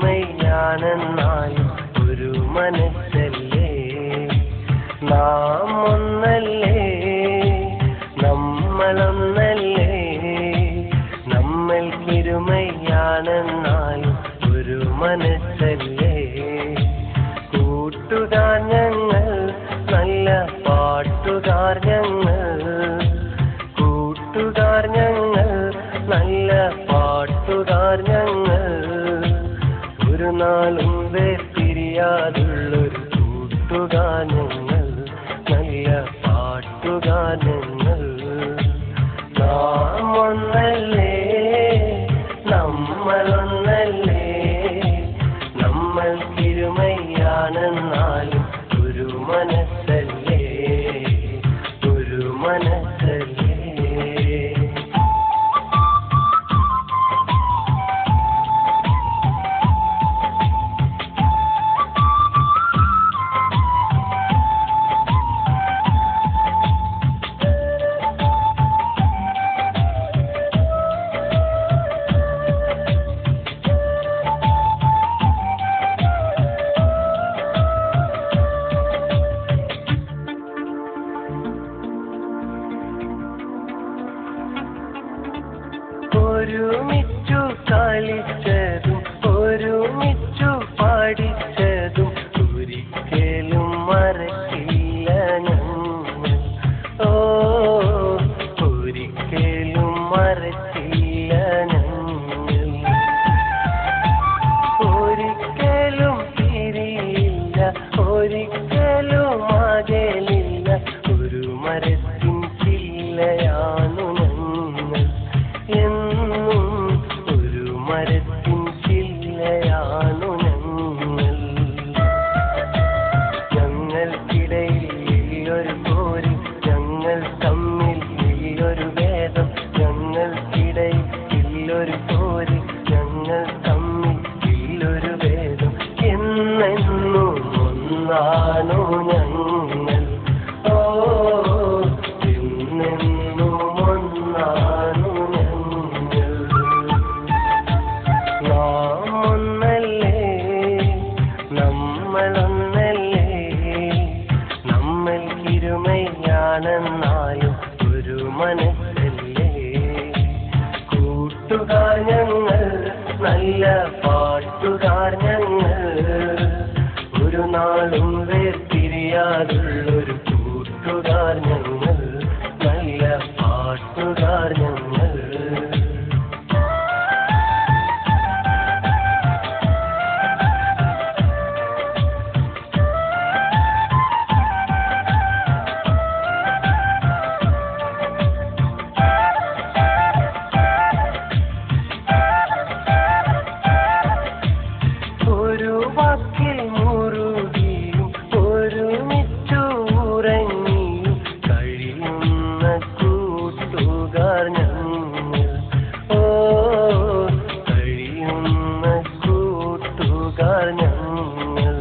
ഇരുമയാണെന്നാലും ഒരു മനസ്സല്ലേ, നാം ഒന്നല്ലേ, നമ്മളൊന്നല്ലേ, നമ്മൾക്കിരുമയാണെന്നാലും ഒരു മനസ്സല്ലേ. കൂട്ടുകാർ ഞങ്ങൾ, നല്ല പാട്ടുകാർ ഞങ്ങൾ, കൂട്ടുകാർ ഞങ്ങൾ, നല്ല പാട്ടുകാർ ഞങ്ങൾ, ഒരു നാളും വേർപിരിയാതുള്ളൊരു കൂട്ടുകാർ ഞങ്ങൾ, നല്ല പാട്ടുകാർ ഞങ്ങൾ. നാം ഒന്നല്ലേ, നമ്മളൊന്നല്ലേ, നമ്മൾക്കിരുമയാണെന്നാലും ഒരു മനസ്സല്ലേ, ഒരു മനസ്സല്ലേ. ഒരുമിച്ചു കളിച്ചതും ഒരുമിച്ചു പാടിച്ചതും ഒരിക്കലും മറക്കില്ല ഞങ്ങൾ, ഓ ഒരിക്കലും മറക്കില്ല ഞങ്ങൾ. ഒരിക്കലും തിരിയില്ല, ഒരിക്കലും അകലില്ല, ഒരു മരത്തിൻ ചില്ലയാണു ഞങ്ങൾ, എന്നും ഒരു മരത്തിൻ ചില്ലയാണു ഞങ്ങൾ. ഞങ്ങൾക്കിടയിൽ ഒരു പോരി, ഞങ്ങൾ തമ്മിൽ ഇല്ലൊരു ഭേദം, ഞങ്ങൾക്കിടയിൽ ഒരു പോരി, ഞങ്ങൾ തമ്മിൽ ഇല്ലൊരു ഭേദം. എന്നെന്നും ഒന്നാണു ഞങ്ങൾ, ഓ എന്നെന്നും ഒന്നാണു ഞങ്ങൾ. നാം ഒന്നല്ലേ, നമ്മളൊന്നല്ലേ, നമ്മൾക്കിരുമയാണെന്നാലും ഒരു മനസ്സല്ലേ. കൂട്ടുകാർ ഞങ്ങൾ, നല്ല പാട്ടുകാർ ഞങ്ങൾ, ഒരു നാളും വേർപിരിയാതുള്ളൊരു കൂട്ടുകാർ ഞങ്ങൾ, നല്ല പാട്ടുകാർ ഞങ്ങൾ. ഒരു വാക്കിൽ മുറുകിയും ഒരുമിച്ചു ഉറങ്ങിയും കഴിയുന്ന കൂട്ടുകാർ ഞങ്ങൾ, ഓ കഴിയുന്ന കൂട്ടുകാർ ഞങ്ങൾ.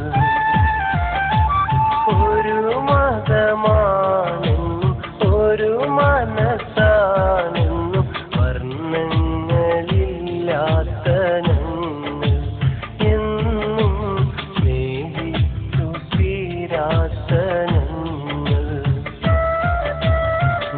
ഒരു മതമാണെന്നും ഒരു മനസ്സാണെന്നും വർണ്ണങ്ങളില്ലാത്ത ഞങ്ങൾ, എന്നും സ്നേഹിച്ചു തീരാത്ത ഞങ്ങൾ.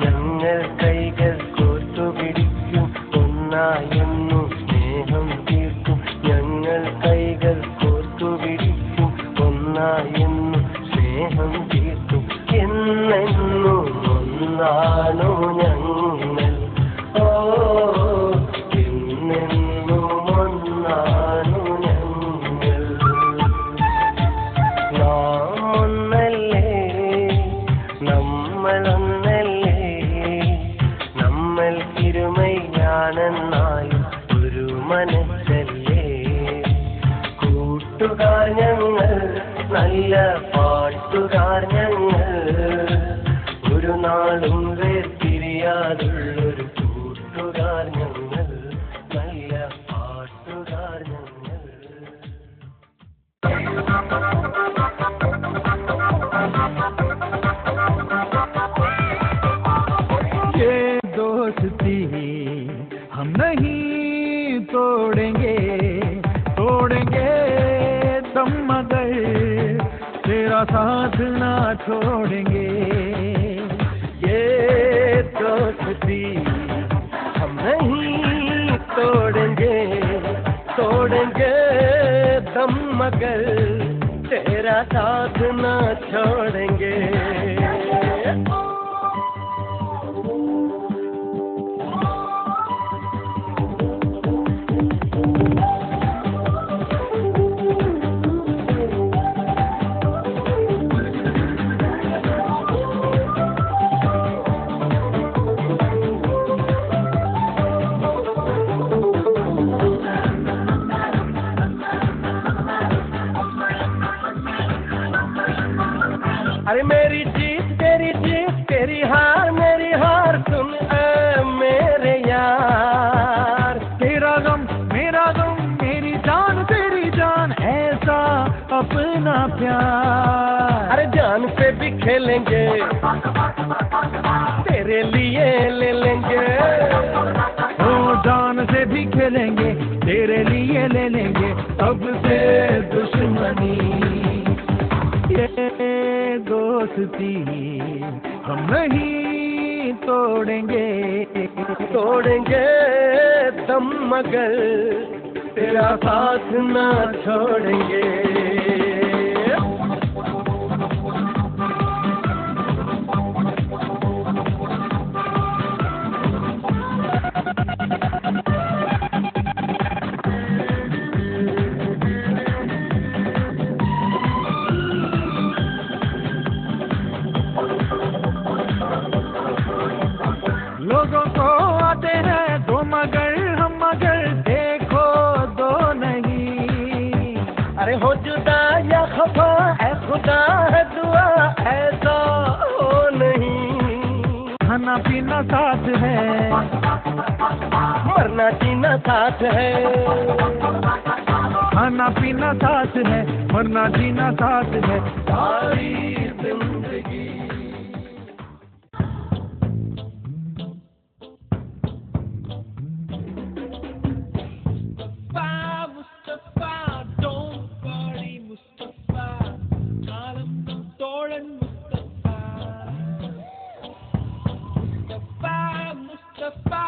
ഞങ്ങൾ കൈകൾ കോർത്തുപിടിക്കും, ഒന്നായെന്നും സ്നേഹം തീർക്കും, ഞങ്ങൾ കൈകൾ കോർത്തുപിടിക്കും, ഒന്നായെന്നും സ്നേഹം തീർക്കും. എന്നെന്നും ഒന്നാണു ഞങ്ങൾ, ഓ എന്നെന്നും ഒന്നാണു ഞങ്ങൾ. നാം ഒന്നല്ലേ, നമ്മളൊന്നല്ലേ, നമ്മൾക്കിരുമയാണെന്നാലും ഒരു മനസ്സല്ലേ. കൂട്ടുകാർ ഞങ്ങൾ, നല്ല പാട്ടുകാർ ഞങ്ങൾ, ഒരു നാളും വേർപിരിയാതുള്ളൊരു കൂട്ടുകാർ ഞങ്ങൾ, നല്ല പാട്ടുകാർ ഞങ്ങൾ. ये दोस्ती हम नहीं तोड़ेंगे, तोड़ेंगे तेरा साथ ना छोड़ेंगे। ये दोस्ती हम नहीं तोड़ेंगे, तोड़ेंगे दम मगर तेरा साथ ना छोड़ेंगे। अरे मेरी जीत तेरी हार मेरी हार, सुन ए मेरे यार। तेरा गम मेरी जान तेरी जान, ऐसा अपना प्यार। अरे जान पे भी खेलेंगे, तेरे लिए ले लेंगे। ओ जान से भी खेलेंगे, तेरे लिए ले लेंगे। अब से दुश्मनी ये दोस्ती हम नहीं तोड़ेंगे, तोड़ेंगे दम मगर तेरा साथ ना छोड़ेंगे। लोगों को आते हैं दो मगर, हम मगर देखो दो नहीं। अरे हो जुदा या खफा है खुदा है दुआ, ऐसा हो नहीं। खाना पीना साथ है, मरना जीना साथ है। खाना पीना साथ है, मरना जीना साथ है। सारी जिंदगी Mustafa